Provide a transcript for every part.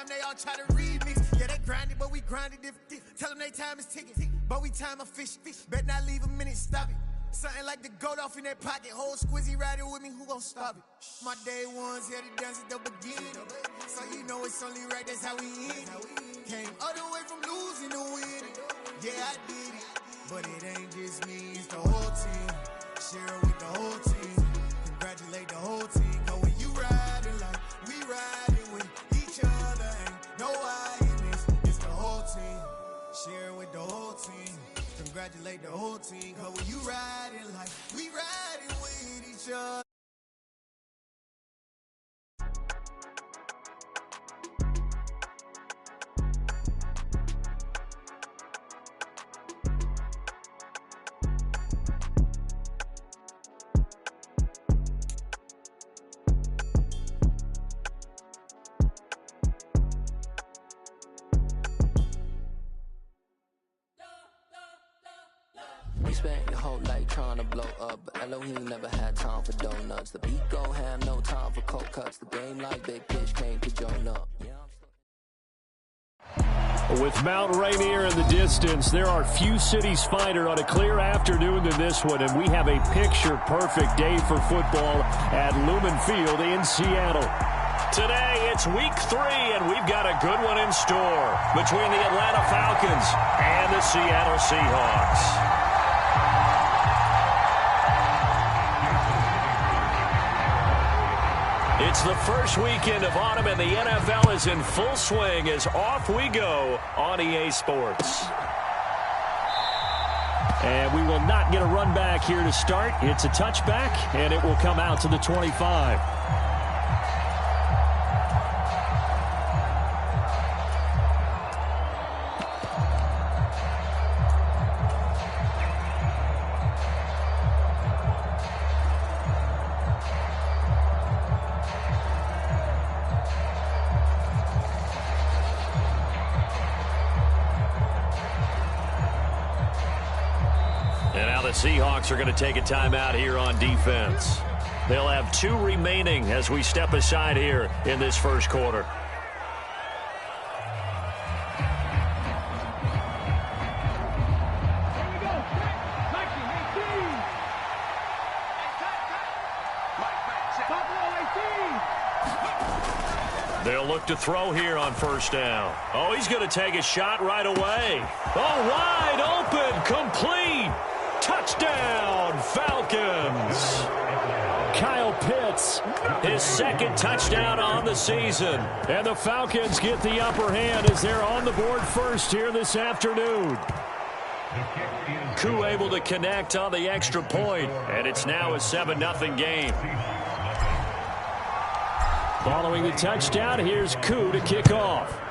time, they all try to remix. Yeah, they grinded, but we grinded different. Tell them they time is ticking, but we time a fish. Bet not leave a minute, stop it. Something like the goat off in that pocket. Whole squizzy riding with me, who gon' stop it? My day ones here to dance at the beginning. So you know it's only right, that's how we end. Came all the way from losing to winning. Yeah, I did it, but it ain't just me, it's the whole team. Share it with the whole team. Congratulate the whole team. Cause when you riding like we riding with each other, ain't no hiding, it's the whole team. Share it with the whole team. Congratulate the whole team. Cause when you riding like we riding with each other. Spent your whole life trying to blow up, but Elohim never had time for donuts. The beat go ham, no time for cold cuts. The game like Big Pitch came to join up. With Mount Rainier in the distance, there are few cities finer on a clear afternoon than this one, and we have a picture-perfect day for football at Lumen Field in Seattle. Today, it's week 3, and we've got a good one in store between the Atlanta Falcons and the Seattle Seahawks. It's the first weekend of autumn, and the NFL is in full swing as off we go on EA Sports. And we will not get a run back here to start. It's a touchback, and it will come out to the 25. Seahawks are going to take a timeout here on defense. They'll have 2 remaining as we step aside here in this first quarter. They'll look to throw here on first down. Oh, he's going to take a shot right away. Oh, wide open, complete. Touchdown, Falcons. Kyle Pitts, his second touchdown on the season. And the Falcons get the upper hand as they're on the board first here this afternoon. Koo able to connect on the extra point, and it's now a 7-0 game. Following the touchdown, here's Koo to kick off.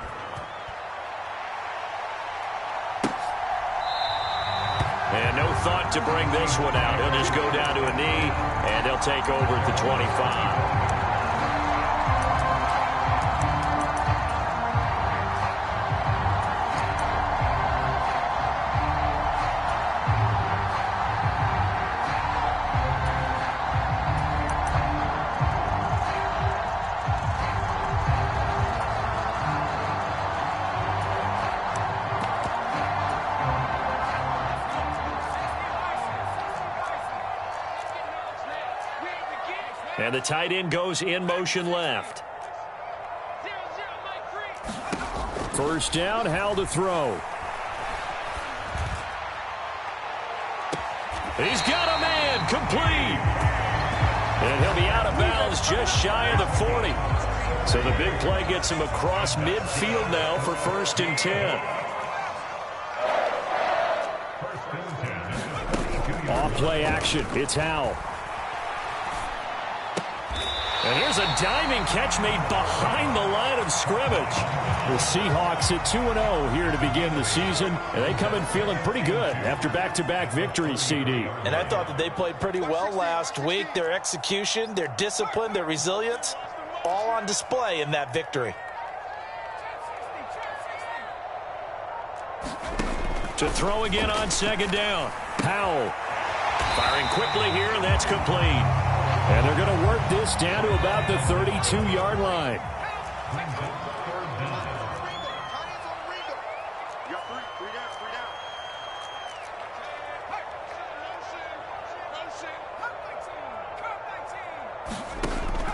And no thought to bring this one out. He'll just go down to a knee, and they'll take over at the 25. And the tight end goes in motion left. First down, Howell to throw. He's got a man, complete. And he'll be out of bounds just shy of the 40. So the big play gets him across midfield now for 1st and 10. Off play action, it's Howell. And here's a diving catch made behind the line of scrimmage. The Seahawks at 2-0 here to begin the season, and they come in feeling pretty good after back-to-back victories, CD. And I thought that they played pretty well last week. Their execution, their discipline, their resilience, all on display in that victory. To throw again on 2nd down. Howell firing quickly here, and that's complete. And they're going to work this down to about the 32-yard line.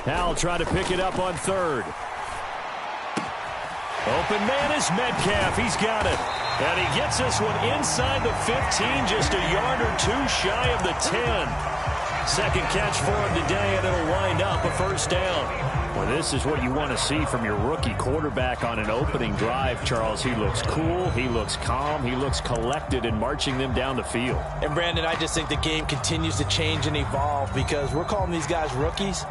Howell trying to pick it up on third. Open man is Metcalf. He's got it. And he gets this one inside the 15, just a yard or two shy of the 10. Second catch for him today, and it'll wind up a first down. Well, this is what you want to see from your rookie quarterback on an opening drive, Charles. He looks cool, he looks calm, he looks collected in marching them down the field. And, Brandon, I just think the game continues to change and evolve because we're calling these guys rookies.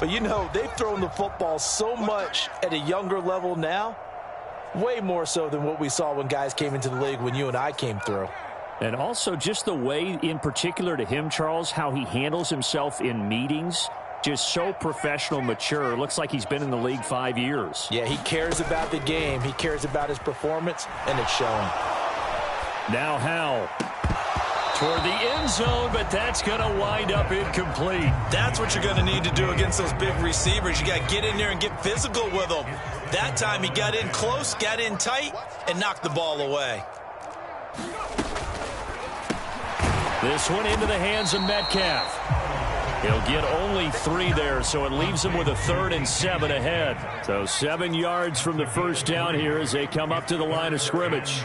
But, you know, they've thrown the football so much at a younger level now, way more so than what we saw when guys came into the league when you and I came through. And also just the way, in particular to him, Charles, how he handles himself in meetings. Just so professional, mature. Looks like he's been in the league 5 years. Yeah, he cares about the game. He cares about his performance, and it's showing. Now Howell toward the end zone, but that's going to wind up incomplete. That's what you're going to need to do against those big receivers. You got to get in there and get physical with them. That time he got in close, got in tight, and knocked the ball away. This one into the hands of Metcalf. He'll get only 3 there, so it leaves him with a 3rd and 7 ahead. So 7 yards from the first down here as they come up to the line of scrimmage.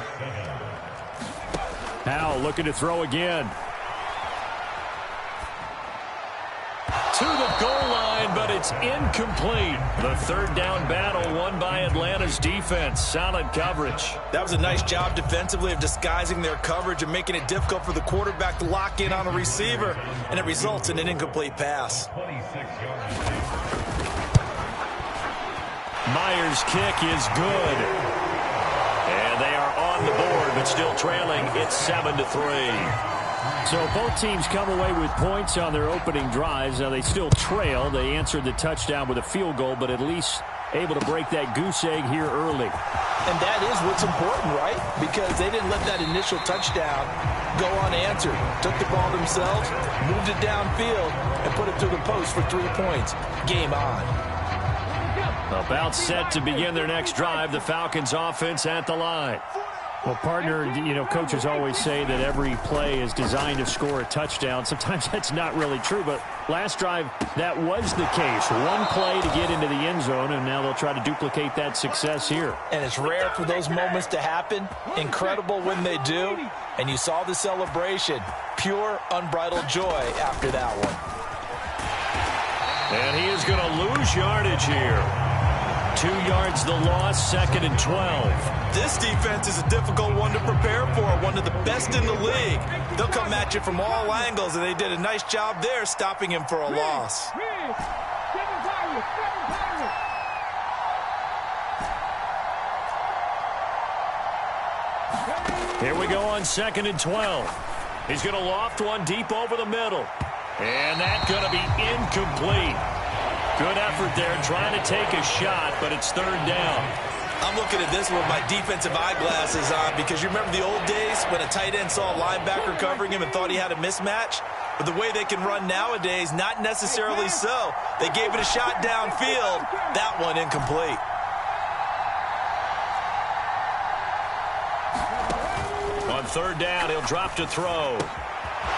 Howell looking to throw again. To the goal line, but it's incomplete. The 3rd down battle won by Atlanta's defense. Solid coverage. That was a nice job defensively of disguising their coverage and making it difficult for the quarterback to lock in on a receiver, and it results in an incomplete pass. Myers' kick is good. And they are on the board, but still trailing. It's 7-3. So both teams come away with points on their opening drives. Now they still trail. They answered the touchdown with a field goal, but at least able to break that goose egg here early. And that is what's important, right? Because they didn't let that initial touchdown go unanswered. Took the ball themselves, moved it downfield, and put it through the post for 3 points. Game on. About set to begin their next drive. The Falcons offense at the line. Well, partner, you know, coaches always say that every play is designed to score a touchdown. Sometimes that's not really true, but last drive, that was the case. One play to get into the end zone, and now they'll try to duplicate that success here. And it's rare for those moments to happen. Incredible when they do. And you saw the celebration. Pure, unbridled joy after that one. And he is going to lose yardage here. 2 yards the loss, 2nd and 12. This defense is a difficult one to prepare for, one of the best in the league. They'll come at you from all angles, and they did a nice job there stopping him for a loss. Here we go on 2nd and 12. He's going to loft one deep over the middle. And that's going to be incomplete. Good effort there trying to take a shot, but it's 3rd down. I'm looking at this with my defensive eyeglasses on because you remember the old days when a tight end saw a linebacker covering him and thought he had a mismatch? But the way they can run nowadays, not necessarily so. They gave it a shot downfield. That one incomplete. On 3rd down, he'll drop to throw.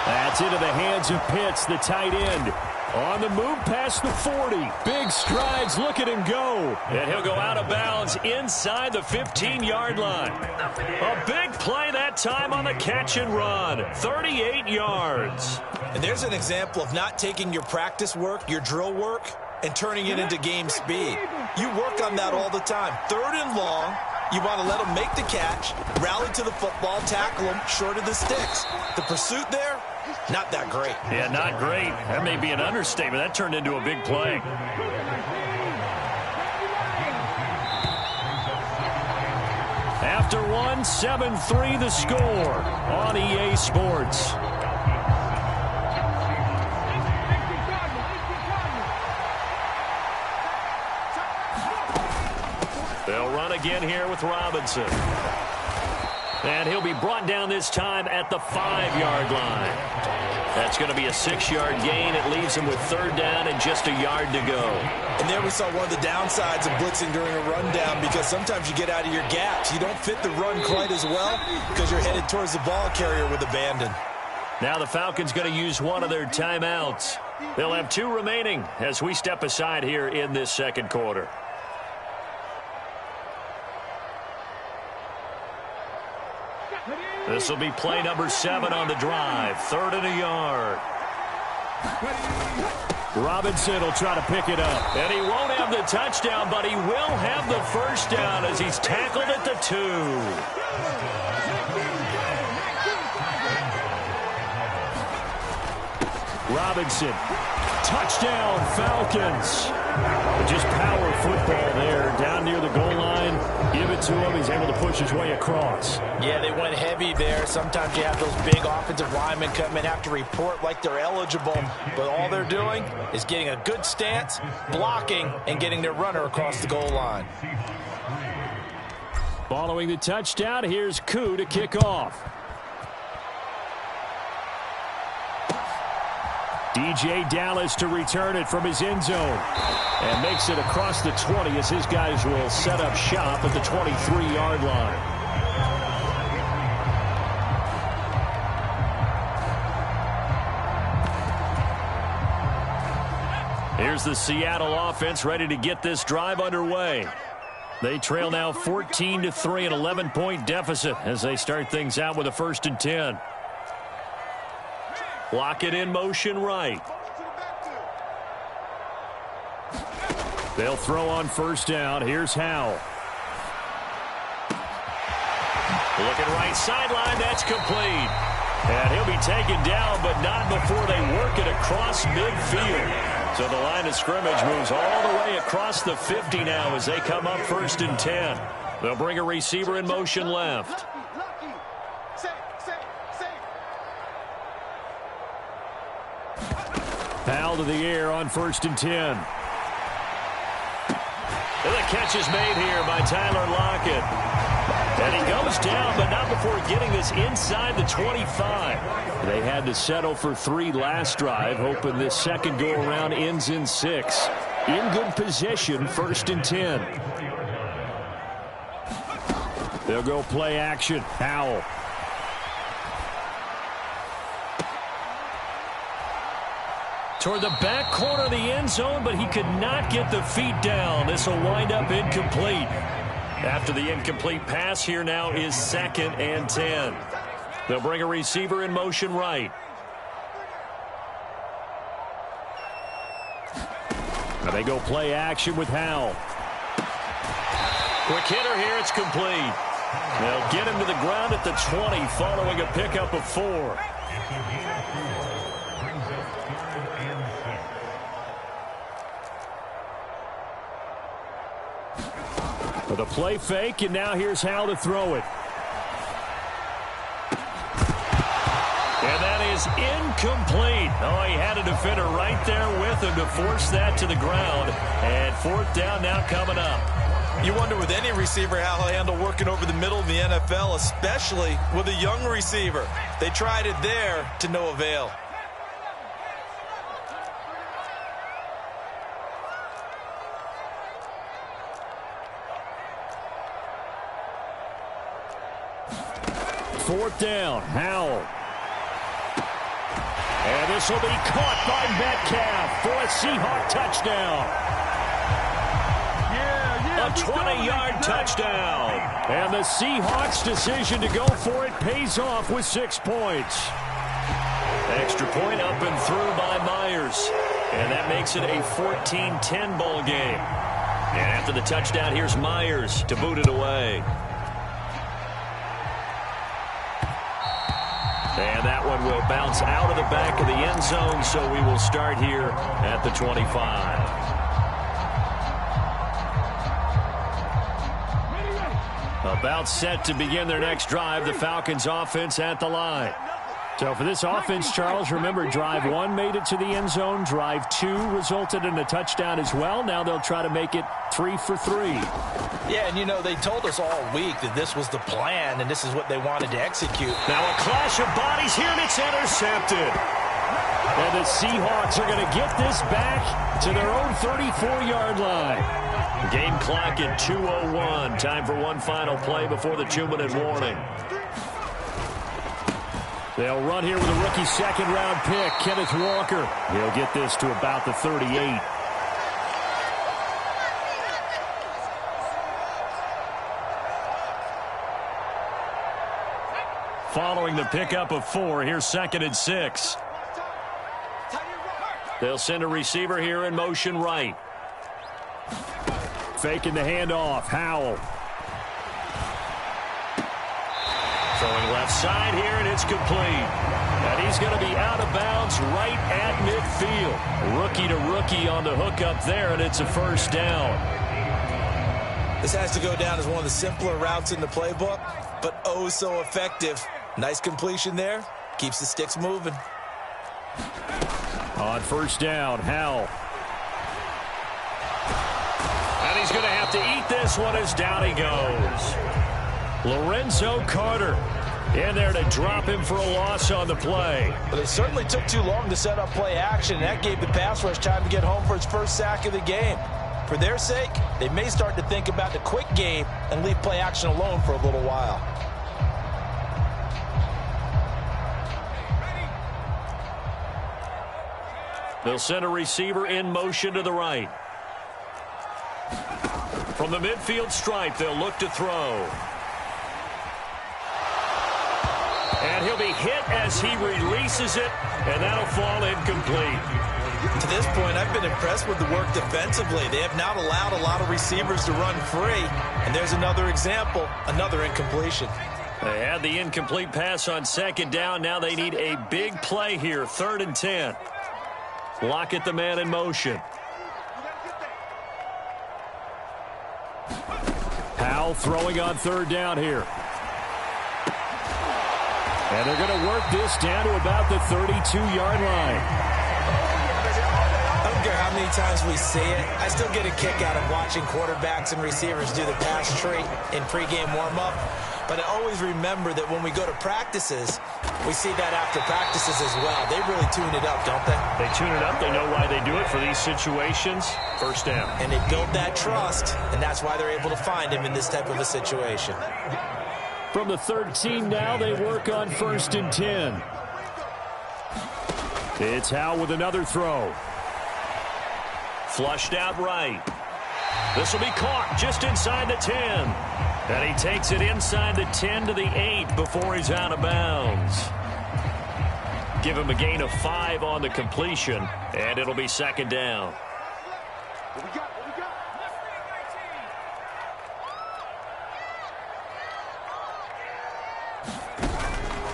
That's into the hands of Pitts, the tight end. On the move past the 40. Big strides. Look at him go. And he'll go out of bounds inside the 15-yard line. A big play that time on the catch and run. 38 yards. And there's an example of not taking your practice work, your drill work, and turning it into game speed. You work on that all the time. 3rd and long. You want to let them make the catch, rally to the football, tackle them short of the sticks. The pursuit there, not that great. Yeah, not great. That may be an understatement. That turned into a big play. After one, 7-3 the score on EA Sports. They'll run again here with Robinson. And he'll be brought down this time at the 5-yard line. That's going to be a 6-yard gain. It leaves him with 3rd down and just a yard to go. And there we saw one of the downsides of blitzing during a rundown because sometimes you get out of your gaps. You don't fit the run quite as well because you're headed towards the ball carrier with abandon. Now the Falcons going to use one of their timeouts. They'll have 2 remaining as we step aside here in this second quarter. This will be play number 7 on the drive. 3rd and a yard. Robinson will try to pick it up. And he won't have the touchdown, but he will have the first down as he's tackled at the 2. Robinson, touchdown Falcons. Just power football there down near the goal line. Give it to him. He's able to push his way across. Yeah, they went heavy there. Sometimes you have those big offensive linemen come in, have to report like they're eligible. But all they're doing is getting a good stance, blocking, and getting their runner across the goal line. Following the touchdown, here's Koo to kick off. DJ Dallas to return it from his end zone. And makes it across the 20 as his guys will set up shop at the 23-yard line. Here's the Seattle offense ready to get this drive underway. They trail now 14-3, an 11-point deficit as they start things out with a 1st and 10. Block it in motion right. They'll throw on 1st down. Here's Howell. Looking right sideline. That's complete. And he'll be taken down, but not before they work it across midfield. So the line of scrimmage moves all the way across the 50 now as they come up 1st and 10. They'll bring a receiver in motion left. Foul to the air on 1st and 10. And the catch is made here by Tyler Lockett. And he goes down, but not before getting this inside the 25. They had to settle for 3 last drive, hoping this second go-around ends in 6. In good position, 1st and 10. They'll go play action. Howell. Toward the back corner of the end zone, but he could not get the feet down. This will wind up incomplete. After the incomplete pass, here now is 2nd and 10. They'll bring a receiver in motion right. And they go play action with Howell. Quick hitter here, it's complete. They'll get him to the ground at the 20 following a pickup of 4. With a play fake, and now here's Howell to throw it. And that is incomplete. Oh, he had a defender right there with him to force that to the ground. And 4th down now coming up. You wonder with any receiver how he'll handle working over the middle in the NFL, especially with a young receiver. They tried it there to no avail. Fourth down, Howell. And this will be caught by Metcalf for a Seahawk touchdown. A 20-yard touchdown. And the Seahawks' decision to go for it pays off with 6 points. Extra point up and through by Myers. And that makes it a 14-10 ball game. And after the touchdown, here's Myers to boot it away. And that one will bounce out of the back of the end zone, so we will start here at the 25. About set to begin their next drive, the Falcons offense at the line. So for this offense, Charles, remember drive 1 made it to the end zone. Drive 2 resulted in a touchdown as well. Now they'll try to make it 3 for 3. Yeah, and you know, they told us all week that this was the plan and this is what they wanted to execute. Now a clash of bodies here, and it's intercepted. And the Seahawks are going to get this back to their own 34-yard line. Game clock at 2:01. Time for one final play before the 2-minute warning. They'll run here with a rookie second-round pick, Kenneth Walker. He'll get this to about the 38. Following the pickup of 4, here's 2nd and 6. They'll send a receiver here in motion right. Faking the handoff, Howell. Throwing left side here, and it's complete. And he's going to be out of bounds right at midfield. Rookie to rookie on the hookup there, and it's a first down. This has to go down as one of the simpler routes in the playbook, but oh so effective. Nice completion there. Keeps the sticks moving. On first down, Howell. And he's going to have to eat this one as down he goes. Lorenzo Carter in there to drop him for a loss on the play. But it certainly took too long to set up play action, and that gave the pass rush time to get home for its first sack of the game. For their sake, they may start to think about the quick game and leave play action alone for a little while. They'll send a receiver in motion to the right. From the midfield stripe, they'll look to throw. And he'll be hit as he releases it, and that'll fall incomplete. To this point, I've been impressed with the work defensively. They have not allowed a lot of receivers to run free. And there's another example, another incompletion. They had the incomplete pass on 2nd down. Now they need a big play here, 3rd and 10. Lockett the man in motion. Howell throwing on 3rd down here. And they're going to work this down to about the 32-yard line. I don't care how many times we see it. I still get a kick out of watching quarterbacks and receivers do the pass tree in pregame warm-up. But I always remember that when we go to practices, we see that after practices as well. They really tune it up, don't they? They tune it up. They know why they do it for these situations. First down. And they build that trust, and that's why they're able to find him in this type of a situation. From the 13 now, they work on 1st and 10. It's Howell with another throw. Flushed out right. This will be caught just inside the 10. And he takes it inside the 10 to the 8 before he's out of bounds. Give him a gain of 5 on the completion, and it'll be 2nd down.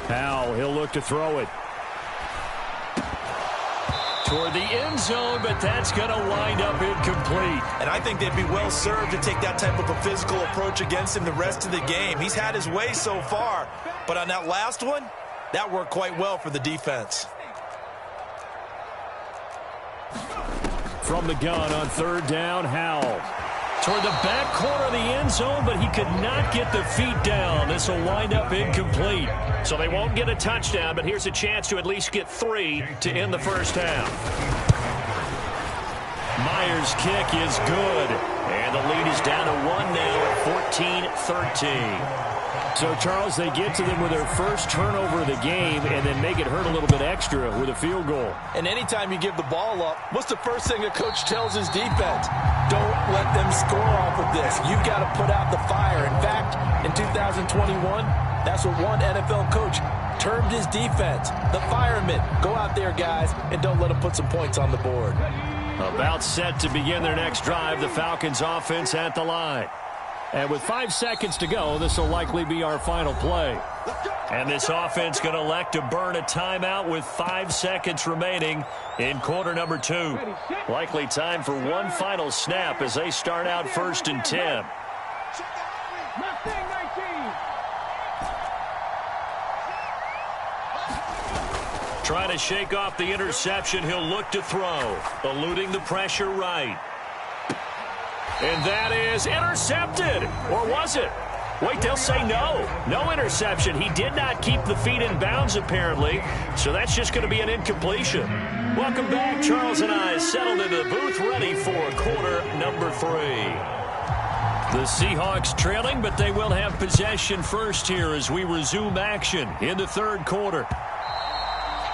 Howell, he'll look to throw it. Toward the end zone, but that's going to wind up incomplete. And I think they'd be well served to take that type of a physical approach against him the rest of the game. He's had his way so far, but on that last one, that worked quite well for the defense. From the gun on 3rd down, Howell. Toward the back corner of the end zone, but he could not get the feet down. This will wind up incomplete. So they won't get a touchdown, but here's a chance to at least get 3 to end the first half. Myers' kick is good. And the lead is down to 1 now at 14-13. So, Charles, they get to them with their first turnover of the game and then make it hurt a little bit extra with a field goal. And anytime you give the ball up, what's the first thing a coach tells his defense? Don't let them score off of this. You've got to put out the fire. In fact, in 2021, that's what one NFL coach termed his defense, the firemen. Go out there, guys, and don't let them put some points on the board. About set to begin their next drive, the Falcons offense at the line. And with 5 seconds to go, this will likely be our final play. And this offense going to elect to burn a timeout with 5 seconds remaining in quarter number 2. Likely time for one final snap as they start out 1st and 10. Trying to shake off the interception, he'll look to throw. Eluding the pressure right. And that is intercepted. Or was it? Wait, they'll say no. No interception. He did not keep the feet in bounds, apparently. So that's just going to be an incompletion. Welcome back. Charles and I settled into the booth, ready for quarter number 3. The Seahawks trailing, but they will have possession first here as we resume action in the 3rd quarter.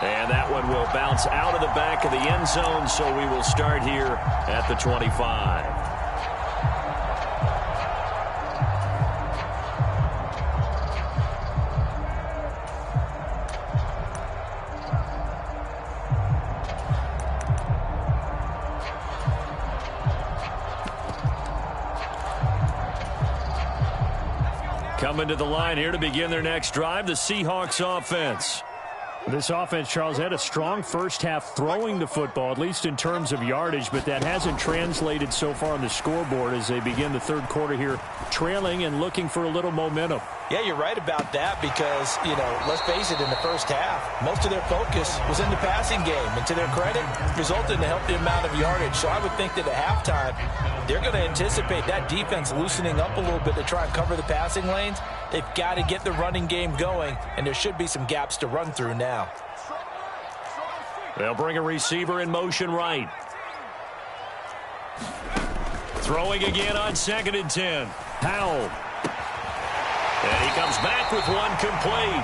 And that one will bounce out of the back of the end zone, so we will start here at the 25. Coming to the line here to begin their next drive, the Seahawks offense. This offense, Charles, had a strong first half throwing the football, at least in terms of yardage, but that hasn't translated so far on the scoreboard as they begin the third quarter here, trailing and looking for a little momentum. Yeah, you're right about that because, let's face it, in the first half, most of their focus was in the passing game. And to their credit, resulted in a healthy amount of yardage. So I would think that at halftime, they're going to anticipate that defense loosening up a little bit to try and cover the passing lanes. They've got to get the running game going, and there should be some gaps to run through now. They'll bring a receiver in motion right. Throwing again on 2nd and 10. Powell. And he comes back with one complete.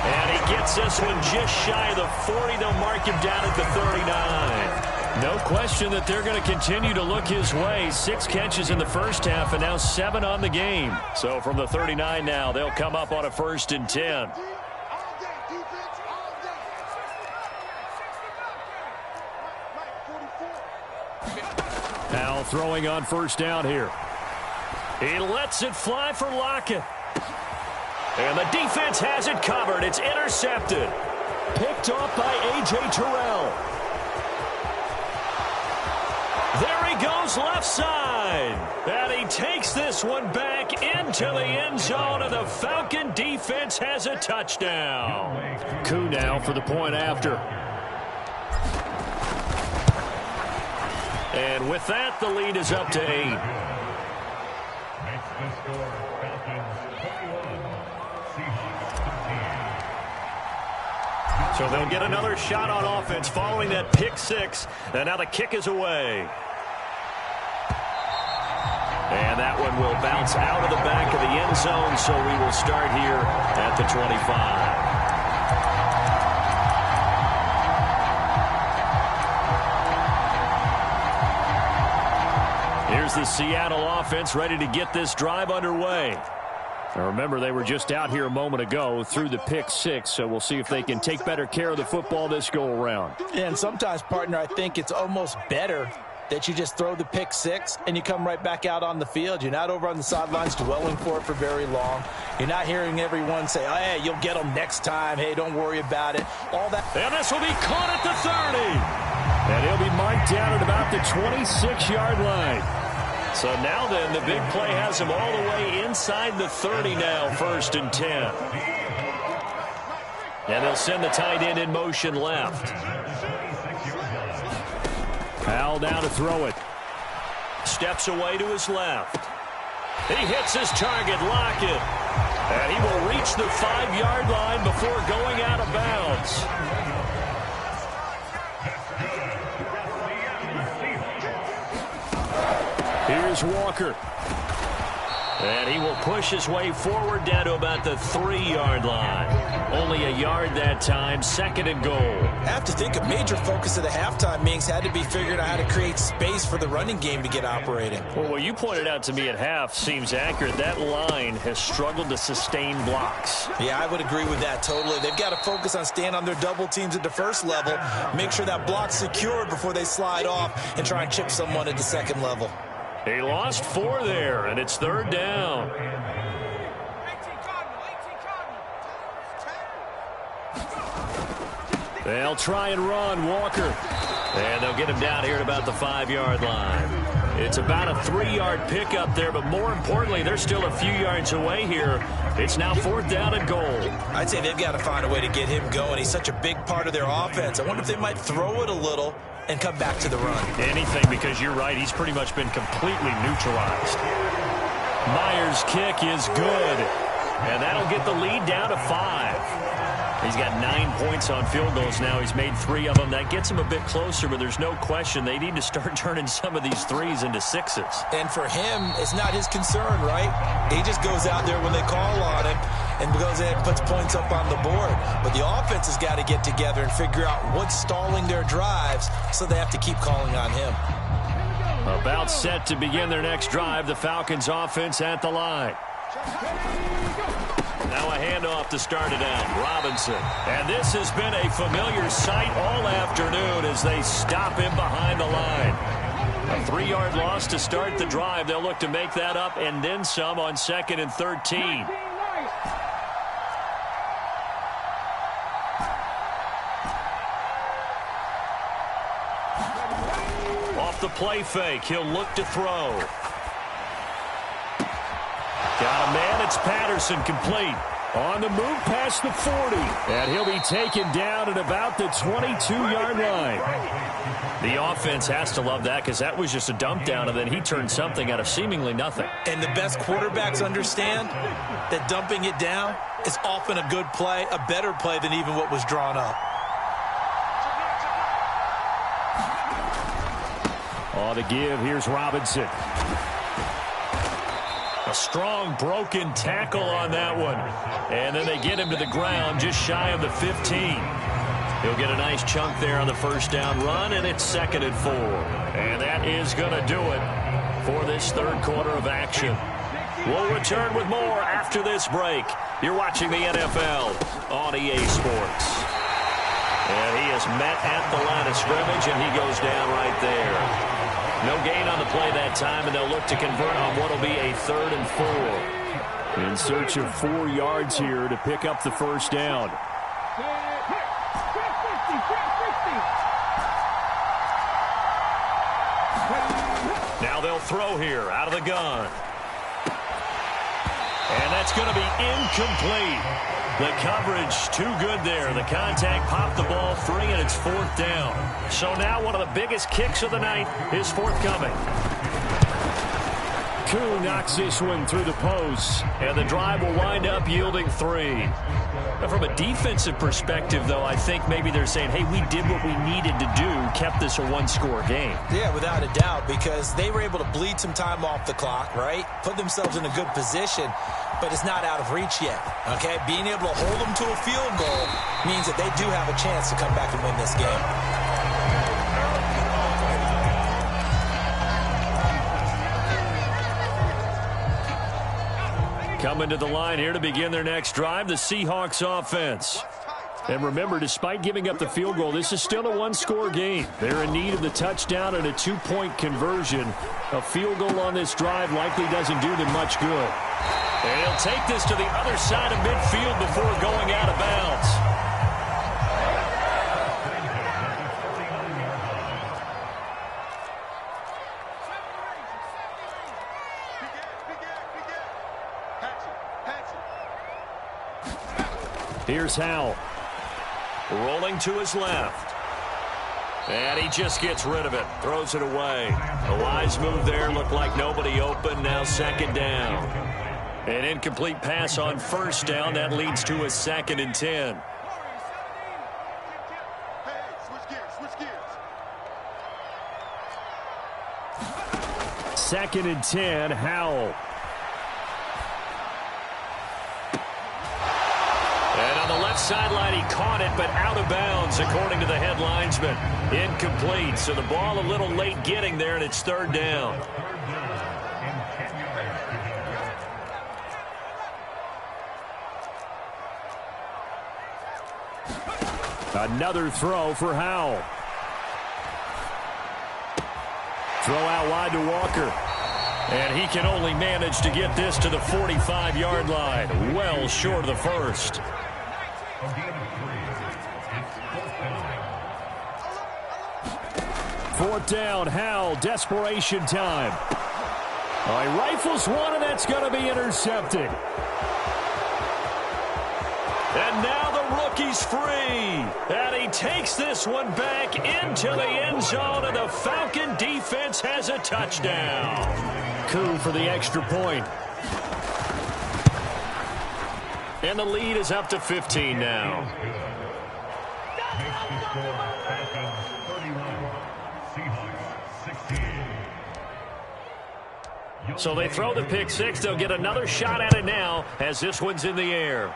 And he gets this one just shy of the 40. They'll mark him down at the 39. No question that they're going to continue to look his way. 6 catches in the first half and now 7 on the game. So from the 39 now, they'll come up on a 1st and 10. Powell throwing on 1st down here. He lets it fly for Lockett. And the defense has it covered. It's intercepted. Picked off by A.J. Terrell. There he goes left side. And he takes this one back into the end zone, and the Falcon defense has a touchdown. Coup now for the point after. And with that, the lead is up to 8. So they'll get another shot on offense following that pick 6. And now the kick is away. And that one will bounce out of the back of the end zone, so we will start here at the 25. Here's the Seattle offense ready to get this drive underway. Now remember, they were just out here a moment ago through the pick 6, so we'll see if they can take better care of the football this go-around. And sometimes, partner, I think it's almost better that you just throw the pick 6 and you come right back out on the field. You're not over on the sidelines dwelling for it for very long. You're not hearing everyone say, oh, hey, you'll get them next time. Hey, don't worry about it. All that. And this will be caught at the 30. And he'll be marked down at about the 26-yard line. So now then, the big play has him all the way inside the 30 now, 1st and 10. And they'll send the tight end in motion left. Powell down to throw it. Steps away to his left. He hits his target, Lockett. And he will reach the 5-yard line before going out of bounds. Here's Walker. And he will push his way forward down to about the 3-yard line. Only a yard that time, 2nd and goal. I have to think a major focus of the halftime meetings had to be figuring out how to create space for the running game to get operating. Well, what you pointed out to me at half seems accurate. That line has struggled to sustain blocks. Yeah, I would agree with that totally. They've got to focus on staying on their double teams at the first level, make sure that block's secured before they slide off and try and chip someone at the second level. He lost 4 there, and it's 3rd down. They'll try and run, Walker. And they'll get him down here at about the 5-yard line. It's about a 3-yard pickup there, but more importantly, they're still a few yards away here. It's now 4th down and goal. I'd say they've got to find a way to get him going. He's such a big part of their offense. I wonder if they might throw it a little and come back to the run. Anything, because you're right, he's pretty much been completely neutralized. Myers' kick is good. And that'll get the lead down to 5. He's got 9 points on field goals now. He's made 3 of them. That gets him a bit closer, but there's no question they need to start turning some of these 3s into 6s. And for him, it's not his concern, right? He just goes out there when they call on him and goes ahead and puts points up on the board. But the offense has got to get together and figure out what's stalling their drives, so they have to keep calling on him. About set to begin their next drive, the Falcons offense at the line. Now a handoff to start it out. Robinson. And this has been a familiar sight all afternoon as they stop him behind the line. A 3-yard loss to start the drive. They'll look to make that up and then some on 2nd and 13. Off the play fake, he'll look to throw. Got a man, it's Patterson, complete. On the move past the 40. And he'll be taken down at about the 22-yard line. The offense has to love that because that was just a dump down, and then he turned something out of seemingly nothing. And the best quarterbacks understand that dumping it down is often a good play, a better play than even what was drawn up. On the give, here's Robinson. A strong broken tackle on that one. And then they get him to the ground just shy of the 15. He'll get a nice chunk there on the first down run, and it's 2nd and 4. And that is going to do it for this third quarter of action. We'll return with more after this break. You're watching the NFL on EA Sports. And he is met at the line of scrimmage, and he goes down right there. No gain on the play that time, and they'll look to convert on what will be a 3rd and 4. In search of 4 yards here to pick up the first down. Now they'll throw here out of the gun. And that's going to be incomplete. The coverage too good there. The contact popped the ball free, and it's 4th down. So now one of the biggest kicks of the night is forthcoming. Koo knocks this one through the post, and the drive will wind up yielding 3. Now, from a defensive perspective, though, I think maybe they're saying, hey, we did what we needed to do, kept this a 1-score game. Yeah, without a doubt, because they were able to bleed some time off the clock, right? Put themselves in a good position, but it's not out of reach yet, okay? Being able to hold them to a field goal means that they do have a chance to come back and win this game. Coming to the line here to begin their next drive, the Seahawks offense. And remember, despite giving up the field goal, this is still a 1-score game. They're in need of the touchdown and a 2-point conversion. A field goal on this drive likely doesn't do them much good. And he'll take this to the other side of midfield before going out of bounds. Here's Howell. Rolling to his left. And he just gets rid of it. Throws it away. A wise move there. Looked like nobody open. Now 2nd down. An incomplete pass on 1st down. That leads to a 2nd and 10. Second and 10, Howell. And on the left sideline, he caught it, but out of bounds, according to the head linesman. Incomplete, so the ball a little late getting there, and it's 3rd down. Another throw for Howell. Throw out wide to Walker. And he can only manage to get this to the 45-yard line. Well short of the first. Fourth down, Howell, desperation time. He rifles one, and that's going to be intercepted. And now the rookie's free. And he takes this one back into the end zone, and the Falcon defense has a touchdown. Koo for the extra point. And the lead is up to 15 now. So they throw the pick six. They'll get another shot at it now as this one's in the air.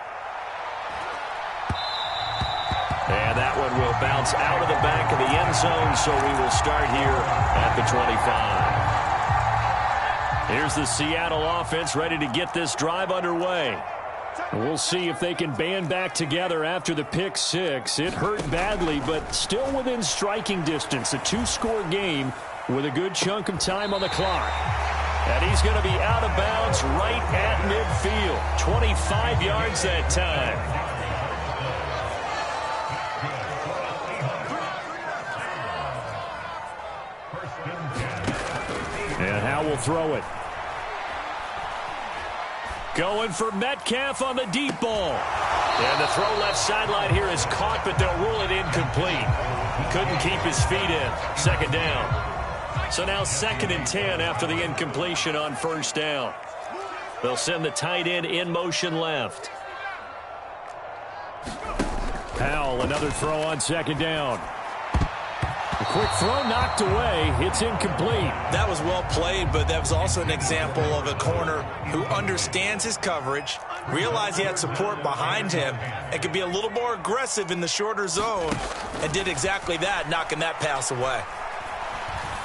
And that one will bounce out of the back of the end zone, so we will start here at the 25. Here's the Seattle offense ready to get this drive underway. We'll see if they can band back together after the pick six. It hurt badly, but still within striking distance. A two-score game with a good chunk of time on the clock. And he's going to be out of bounds right at midfield. 25 yards that time. And Howe will throw it. Going for Metcalf on the deep ball. And the throw left sideline here is caught, but they'll rule it incomplete. Couldn't keep his feet in. Second down. So now 2nd and 10 after the incompletion on first down. They'll send the tight end in motion left. Powell, another throw on 2nd down. A quick throw knocked away. It's incomplete. That was well played, but that was also an example of a corner who understands his coverage, realized he had support behind him, and could be a little more aggressive in the shorter zone, and did exactly that, knocking that pass away.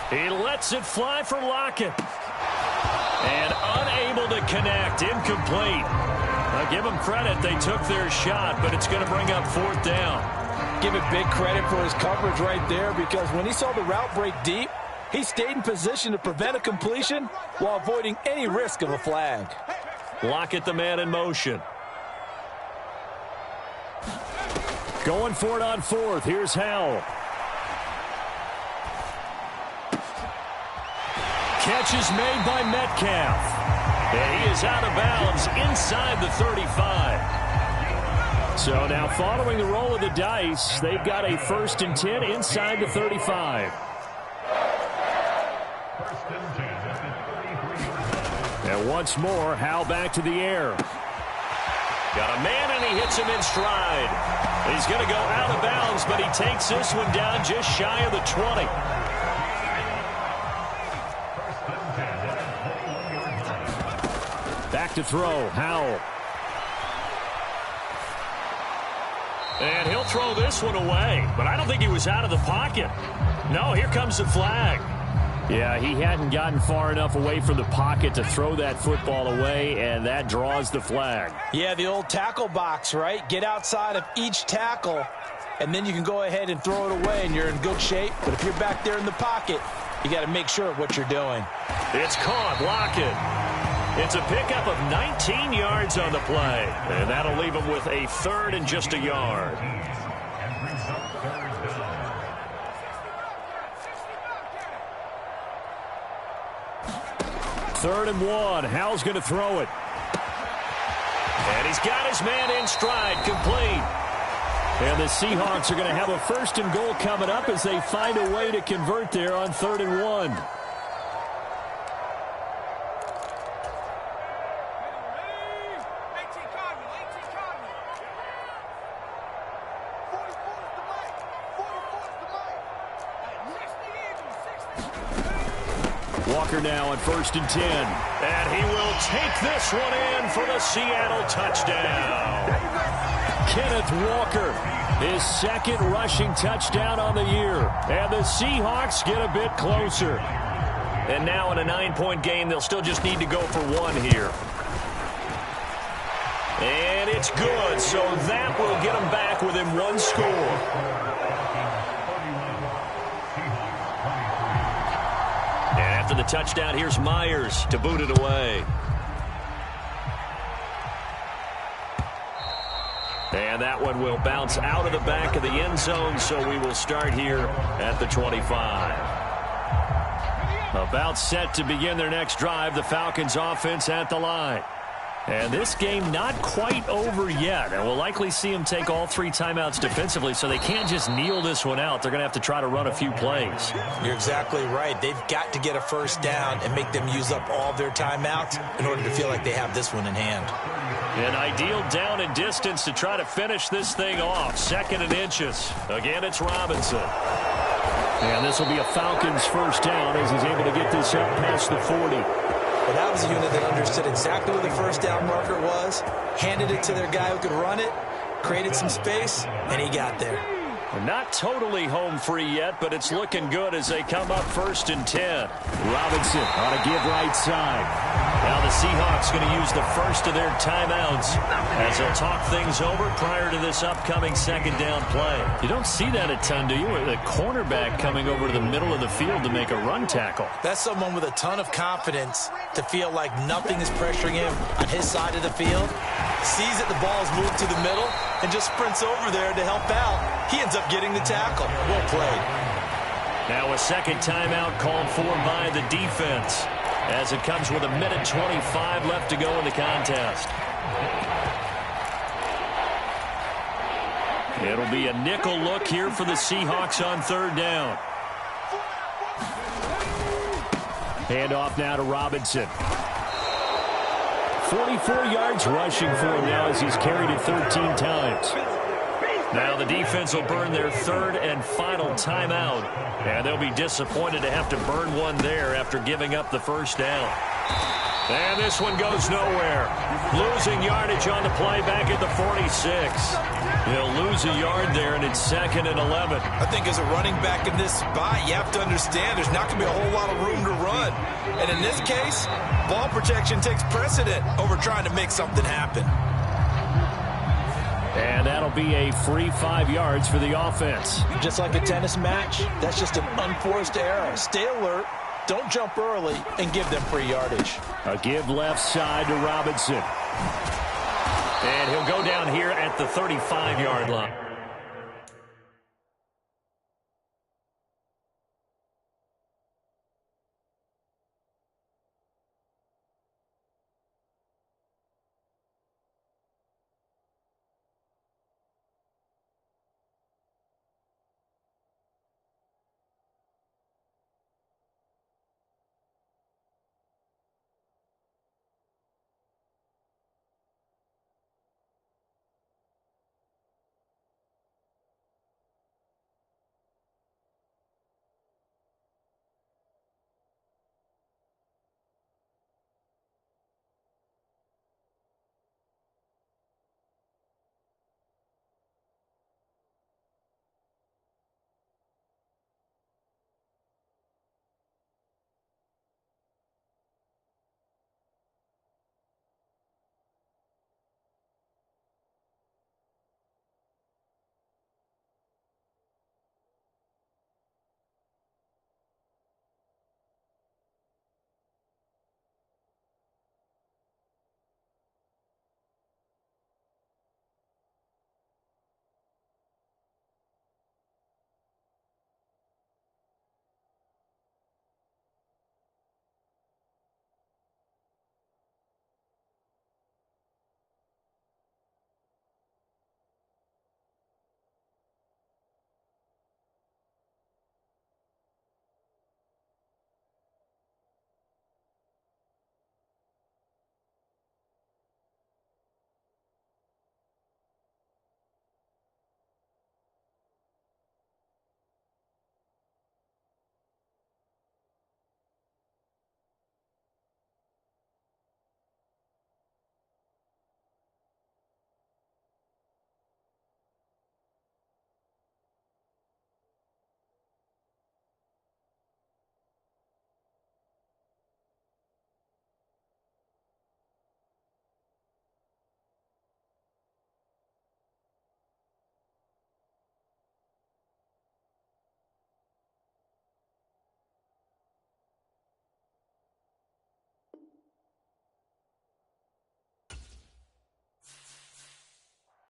He lets it fly for Lockett. And unable to connect. Incomplete. Now give them credit. They took their shot, but it's going to bring up 4th down. Give it big credit for his coverage right there, because when he saw the route break deep, he stayed in position to prevent a completion while avoiding any risk of a flag. Lockett, the man in motion. Going for it on 4th. Here's Howell. Catch is made by Metcalf. And he is out of bounds inside the 35. So now following the roll of the dice, they've got a 1st and 10 inside the 35. And once more, Howe back to the air. Got a man, and he hits him in stride. He's going to go out of bounds, but he takes this one down just shy of the 20. Back to throw, Howell. And he'll throw this one away, but I don't think he was out of the pocket. No, here comes the flag. Yeah, he hadn't gotten far enough away from the pocket to throw that football away, and that draws the flag. Yeah, the old tackle box, right? Get outside of each tackle, and then you can go ahead and throw it away, and you're in good shape. But if you're back there in the pocket, you got to make sure of what you're doing. It's caught. Lockett. It's a pickup of 19 yards on the play, and that'll leave him with a 3rd and just a yard. Third and 1. Howell's going to throw it. And he's got his man in stride, complete. And the Seahawks are going to have a 1st and goal coming up as they find a way to convert there on 3rd and 1. Walker now on 1st and 10. And he will take this one in for the Seattle touchdown. Kenneth Walker, his 2nd rushing touchdown on the year. And the Seahawks get a bit closer. And now in a 9-point game, they'll still just need to go for 1 here. And it's good, so that will get them back within 1 score. After the touchdown, here's Myers to boot it away. And that one will bounce out of the back of the end zone, so we will start here at the 25. About set to begin their next drive, the Falcons offense at the line. And this game not quite over yet. And we'll likely see them take all 3 timeouts defensively, so they can't just kneel this one out. They're going to have to try to run a few plays. You're exactly right. They've got to get a 1st down and make them use up all their timeouts in order to feel like they have this one in hand. An ideal down and distance to try to finish this thing off. 2nd and inches. Again, it's Robinson. And this will be a Falcons 1st down as he's able to get this up past the 40. Well, that was a unit that understood exactly where the first down marker was, handed it to their guy who could run it, created some space, and he got there. Well, not totally home free yet, but it's looking good as they come up 1st and 10. Robinson on a give right side. Now the Seahawks going to use the first of their timeouts as they'll talk things over prior to this upcoming second down play. You don't see that a ton, do you? With a cornerback coming over to the middle of the field to make a run tackle. That's someone with a ton of confidence to feel like nothing is pressuring him on his side of the field. Sees that the ball is moved to the middle and just sprints over there to help out. He ends up getting the tackle. Well played. Now a second timeout called for by the defense as it comes with 1:25 left to go in the contest. It'll be a nickel look here for the Seahawks on 3rd down. Handoff now to Robinson. 44 yards rushing for him now as he's carried it 13 times. Now the defense will burn their 3rd and final timeout, and they'll be disappointed to have to burn one there after giving up the first down. And this one goes nowhere. Losing yardage on the play back at the 46. He'll lose a yard there, and it's 2nd and 11. I think as a running back in this spot, you have to understand there's not going to be a whole lot of room to run. And in this case, ball protection takes precedent over trying to make something happen. And that'll be a free 5 yards for the offense. Just like a tennis match, that's just an unforced error. Stay alert, don't jump early, and give them free yardage. A give left side to Robinson. And he'll go down here at the 35-yard line.